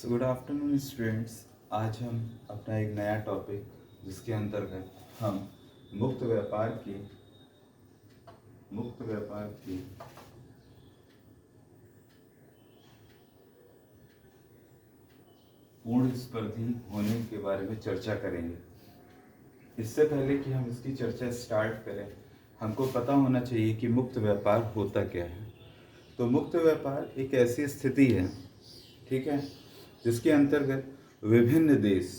So good afternoon students. आज हम अपना एक नया टॉपिक जिसके अंतर्गत हम मुक्त व्यापार की पूर्ण स्पर्धी होने के बारे में चर्चा करेंगे। इससे पहले कि हम इसकी चर्चा स्टार्ट करें, हमको पता होना चाहिए कि मुक्त व्यापार होता क्या है। तो मुक्त व्यापार एक ऐसी स्थिति है, ठीक है, जिसके अंतर्गत विभिन्न देश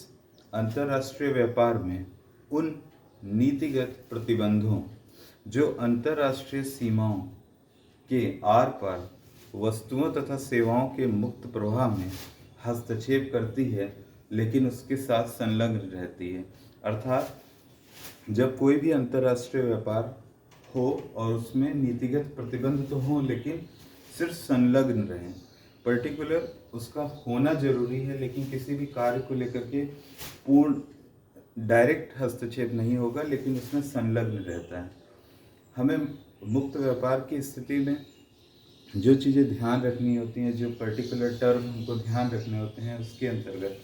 अंतर्राष्ट्रीय व्यापार में उन नीतिगत प्रतिबंधों जो अंतर्राष्ट्रीय सीमाओं के आर पार वस्तुओं तथा सेवाओं के मुक्त प्रवाह में हस्तक्षेप करती है, लेकिन उसके साथ संलग्न रहती है। अर्थात जब कोई भी अंतर्राष्ट्रीय व्यापार हो और उसमें नीतिगत प्रतिबंध तो हो, लेकिन सिर्फ संलग्न रहें, पर्टिकुलर उसका होना जरूरी है, लेकिन किसी भी कार्य को लेकर के पूर्ण डायरेक्ट हस्तक्षेप नहीं होगा, लेकिन उसमें संलग्न रहता है। हमें मुक्त व्यापार की स्थिति में जो चीज़ें ध्यान रखनी होती हैं, जो पर्टिकुलर टर्म हमको ध्यान रखने होते हैं, उसके अंतर्गत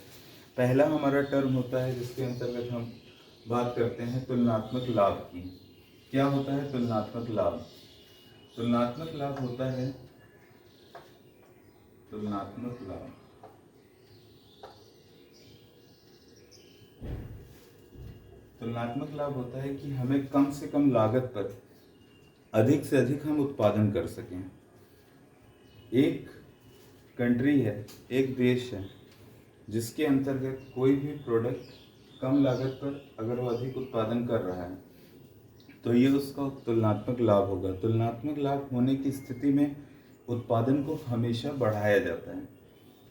पहला हमारा टर्म होता है जिसके अंतर्गत हम बात करते हैं तुलनात्मक लाभ की। क्या होता है तुलनात्मक लाभ? तुलनात्मक लाभ होता है तुलनात्मक लाभ होता है कि हमें कम से कम लागत पर अधिक से अधिक हम उत्पादन कर सकें। एक कंट्री है, एक देश है, जिसके अंतर्गत कोई भी प्रोडक्ट कम लागत पर अगर वो अधिक उत्पादन कर रहा है तो ये उसका तुलनात्मक लाभ होगा। तुलनात्मक लाभ होने की स्थिति में उत्पादन को हमेशा बढ़ाया जाता है,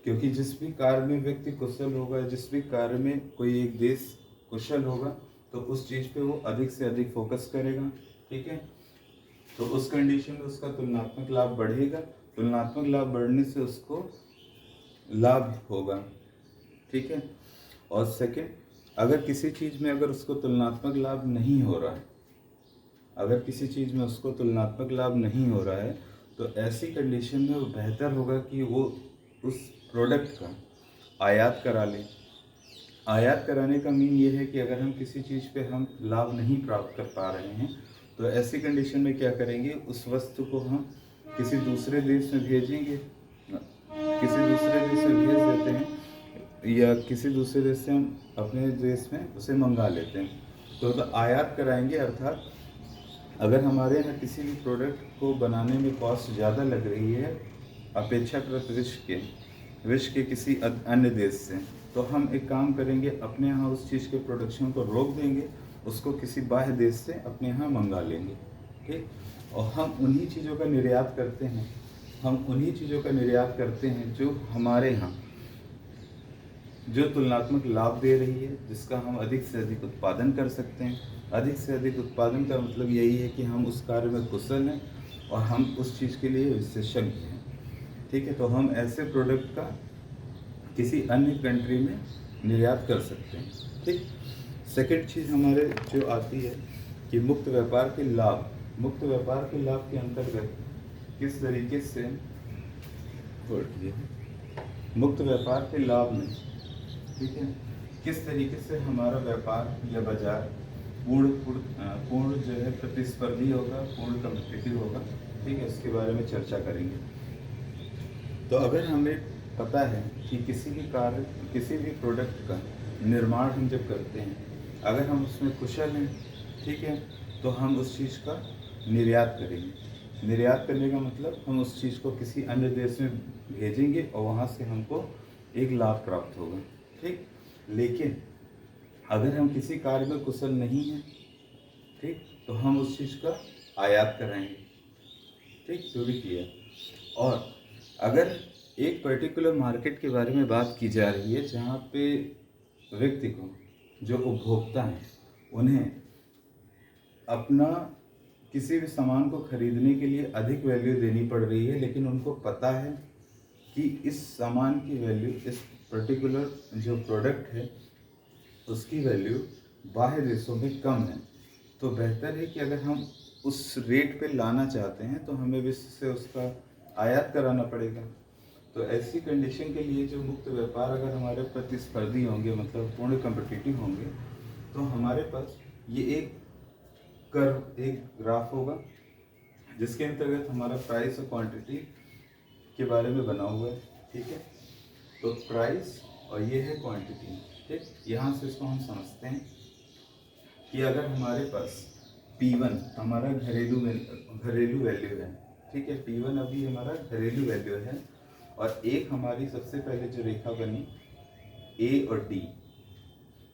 क्योंकि जिस भी कार्य में व्यक्ति कुशल होगा, जिस भी कार्य में कोई एक देश कुशल होगा, तो उस चीज़ पे वो अधिक से अधिक फोकस करेगा, ठीक है। तो उस कंडीशन में उसका तुलनात्मक लाभ बढ़ेगा। तुलनात्मक लाभ बढ़ने से उसको लाभ होगा, ठीक है। और सेकंड, अगर किसी चीज़ में अगर उसको तुलनात्मक लाभ नहीं हो रहा है, तो ऐसी कंडीशन में वो बेहतर होगा कि वो उस प्रोडक्ट का आयात करा ले। आयात कराने का मीन ये है कि अगर हम किसी चीज़ पे हम लाभ नहीं प्राप्त कर पा रहे हैं, तो ऐसी कंडीशन में क्या करेंगे, उस वस्तु को हम किसी दूसरे देश में भेजेंगे, किसी दूसरे देश में भेज देते हैं, या किसी दूसरे देश से हम अपने देश में उसे मंगा लेते हैं। तो आयात कराएंगे, अर्थात अगर हमारे यहाँ किसी भी प्रोडक्ट को बनाने में कॉस्ट ज़्यादा लग रही है अपेक्षाकृत विश्व के किसी अन्य देश से, तो हम एक काम करेंगे, अपने यहाँ उस चीज़ के प्रोडक्शन को रोक देंगे, उसको किसी बाह्य देश से अपने यहाँ मंगा लेंगे, ठीक। और हम उन्हीं चीज़ों का निर्यात करते हैं जो हमारे यहाँ जो तुलनात्मक लाभ दे रही है, जिसका हम अधिक से अधिक उत्पादन कर सकते हैं। अधिक से अधिक उत्पादन का मतलब यही है कि हम उस कार्य में कुशल हैं और हम उस चीज़ के लिए विशेषज्ञ हैं, ठीक है। तो हम ऐसे प्रोडक्ट का किसी अन्य कंट्री में निर्यात कर सकते हैं, ठीक। सेकंड चीज़ हमारे जो आती है कि मुक्त व्यापार के लाभ के अंतर्गत किस तरीके से मुक्त व्यापार के लाभ में, ठीक है, किस तरीके से हमारा व्यापार या बाजार पूर्ण जो है प्रतिस्पर्धी होगा, पूर्ण कॉम्पिटिटिव होगा, ठीक है। इसके बारे में चर्चा करेंगे। तो अगर हमें पता है कि किसी भी प्रोडक्ट का निर्माण हम जब करते हैं, अगर हम उसमें कुशल हैं, ठीक है, तो हम उस चीज़ का निर्यात करेंगे। निर्यात करने का मतलब हम उस चीज़ को किसी अन्य देश में भेजेंगे और वहाँ से हमको एक लाभ प्राप्त होगा, ठीक। लेकिन अगर हम किसी कार्य में कुशल नहीं हैं, ठीक, तो हम उस चीज़ का आयात कराएंगे, ठीक, जो भी किया। और अगर एक पर्टिकुलर मार्केट के बारे में बात की जा रही है जहाँ पे व्यक्ति को, जो उपभोक्ता हैं, उन्हें अपना किसी भी सामान को खरीदने के लिए अधिक वैल्यू देनी पड़ रही है, लेकिन उनको पता है कि इस सामान की वैल्यू, इस पर्टिकुलर जो प्रोडक्ट है उसकी वैल्यू बाहर देशों में कम है, तो बेहतर है कि अगर हम उस रेट पे लाना चाहते हैं तो हमें विश्व से उसका आयात कराना पड़ेगा। तो ऐसी कंडीशन के लिए जो मुक्त व्यापार अगर हमारे प्रतिस्पर्धी होंगे, मतलब पूर्ण कम्पिटिटिव होंगे, तो हमारे पास ये एक कर्व, एक ग्राफ होगा जिसके अंतर्गत हमारा प्राइस और क्वांटिटी के बारे में बना हुआ है। ठीक है, तो प्राइस और ये है क्वांटिटी। ठीक, यहाँ से इसको हम समझते हैं कि अगर हमारे पास P1 हमारा घरेलू वैल्यू है। ठीक है, P1 अभी हमारा घरेलू वैल्यू है, और एक हमारी सबसे पहले जो रेखा बनी A और D,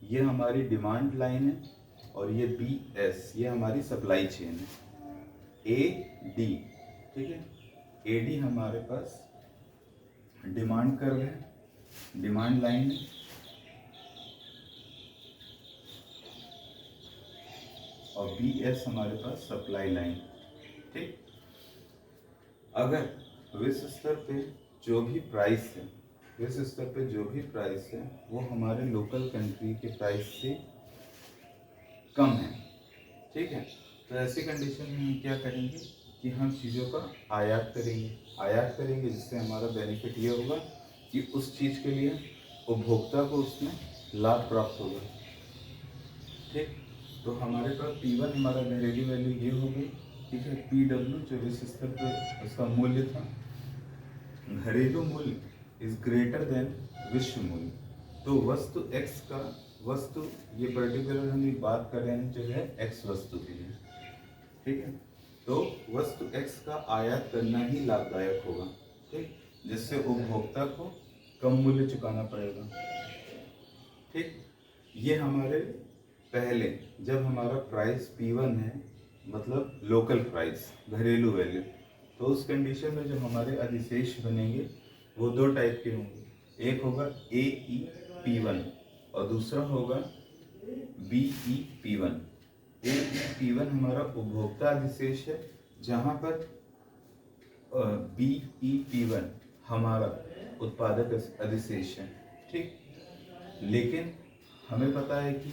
ये हमारी डिमांड लाइन है, और ये BS ये हमारी सप्लाई चेन है। AD, ठीक है, AD हमारे पास डिमांड कर्व है, डिमांड लाइन है, और BS हमारे पास सप्लाई लाइन। ठीक, अगर विश्व स्तर पे जो भी प्राइस है, विश्व स्तर पे जो भी प्राइस है वो हमारे लोकल कंट्री के प्राइस से कम है। ठीक है, तो ऐसी कंडीशन में हम क्या करेंगे कि हम चीज़ों का आयात करेंगे जिससे हमारा बेनिफिट ये होगा कि उस चीज़ के लिए उपभोक्ता को उसमें लाभ प्राप्त होगा। ठीक, तो हमारे पास P1 हमारा घरेलू वैल्यू ये हो गई। ठीक है, PW जो विश्व स्तर पर उसका मूल्य था, घरेलू मूल्य इज ग्रेटर देन विश्व मूल्य। तो वस्तु X का, वस्तु ये पर्टिकुलर हम बात कर रहे हैं जो है X वस्तु के लिए। ठीक है, तो वस्तु X का आयात करना ही लाभदायक होगा। ठीक, जिससे उपभोक्ता को कम मूल्य चुकाना पड़ेगा। ठीक, ये हमारे पहले जब हमारा प्राइस P1 है, मतलब लोकल प्राइस, घरेलू वैल्यू, तो उस कंडीशन में जो हमारे अधिशेष बनेंगे वो दो टाइप के होंगे। एक होगा AEP1 और दूसरा होगा BEP1। AEP1 हमारा उपभोक्ता अधिशेष है, जहाँ पर BEP1 हमारा उत्पादक अधिशेष है। ठीक, लेकिन हमें पता है कि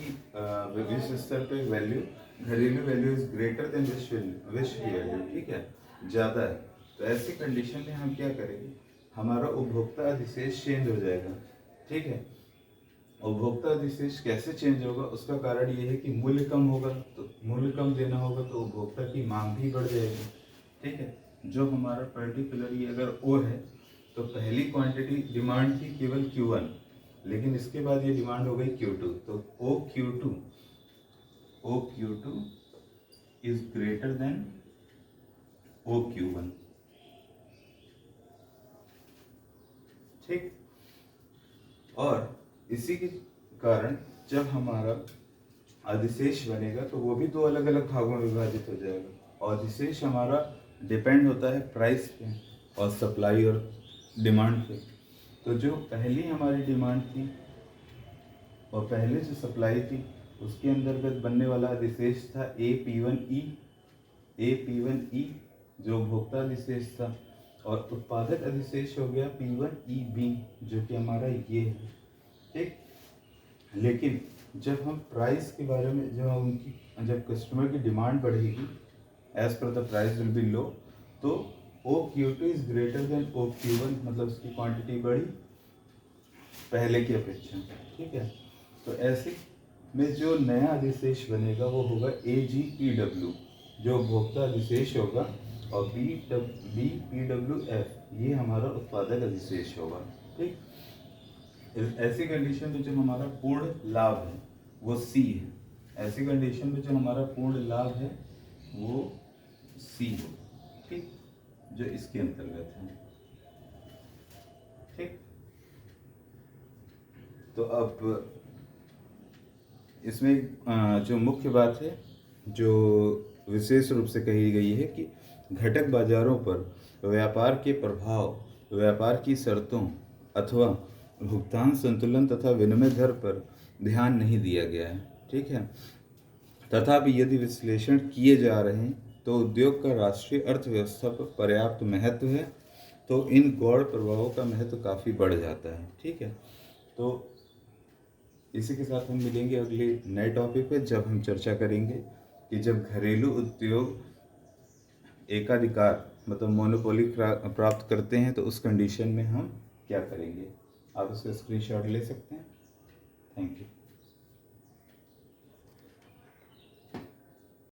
विश्व स्तर पे वैल्यू, घरेलू वैल्यू इज ग्रेटर देन विश्व की वैल्यू। ठीक है, ज़्यादा है। तो ऐसी कंडीशन में हम क्या करेंगे, हमारा उपभोक्ता अधिशेष चेंज हो जाएगा। ठीक है, उपभोक्ता अधिशेष कैसे चेंज होगा, उसका कारण ये है कि मूल्य कम होगा, तो मूल्य कम देना होगा तो उपभोक्ता की मांग भी बढ़ जाएगी। ठीक है, जो हमारा पर्टिकुलरली अगर O है तो पहली क्वांटिटी डिमांड थी केवल Q1, लेकिन इसके बाद ये डिमांड हो गई Q2, तो OQ2 is greater than OQ1। ठीक, और इसी के कारण जब हमारा अधिशेष बनेगा तो वो भी दो अलग अलग भागों में विभाजित हो जाएगा। और अधिशेष हमारा डिपेंड होता है प्राइस पे और सप्लाई और डिमांड पे। तो जो पहली हमारी डिमांड थी और पहले जो सप्लाई थी उसके अंतर्गत बनने वाला अधिशेष था A P1E जो उपभोक्ता अधिशेष था, और उत्पादक अधिशेष हो गया P1EB जो कि हमारा ये है। ठीक, लेकिन जब हम प्राइस के बारे में, जब कस्टमर की डिमांड बढ़ेगी as per the price will be low, तो OQ2 is greater than OQ1, मतलब उसकी क्वांटिटी बढ़ी पहले की अपेक्षा। ठीक है, तो ऐसे में जो नया अधिशेष बनेगा वो होगा AGPW जो उपभोक्ता अधिशेष होगा, और BPWF ये हमारा उत्पादक अधिशेष होगा। ठीक, ऐसी कंडीशन में जो हमारा पूर्ण लाभ है वो C है। ऐसी कंडीशन में जो हमारा पूर्ण लाभ है वो C होगा। ठीक, जो इसके अंतर्गत है। ठीक, तो अब इसमें जो मुख्य बात है जो विशेष रूप से कही गई है कि घटक बाजारों पर व्यापार के प्रभाव, व्यापार की शर्तों अथवा भुगतान संतुलन तथा विनिमय दर पर ध्यान नहीं दिया गया है। ठीक है, तथापि यदि विश्लेषण किए जा रहे हैं तो उद्योग का राष्ट्रीय अर्थव्यवस्था पर पर्याप्त महत्व है, तो इन गौण प्रभावों का महत्व काफ़ी बढ़ जाता है। ठीक है, तो इसी के साथ हम मिलेंगे अगले नए टॉपिक पे, जब हम चर्चा करेंगे कि जब घरेलू उद्योग एकाधिकार मतलब मोनोपोली प्राप्त करते हैं तो उस कंडीशन में हम क्या करेंगे। आप उसका स्क्रीनशॉट ले सकते हैं। Thank you.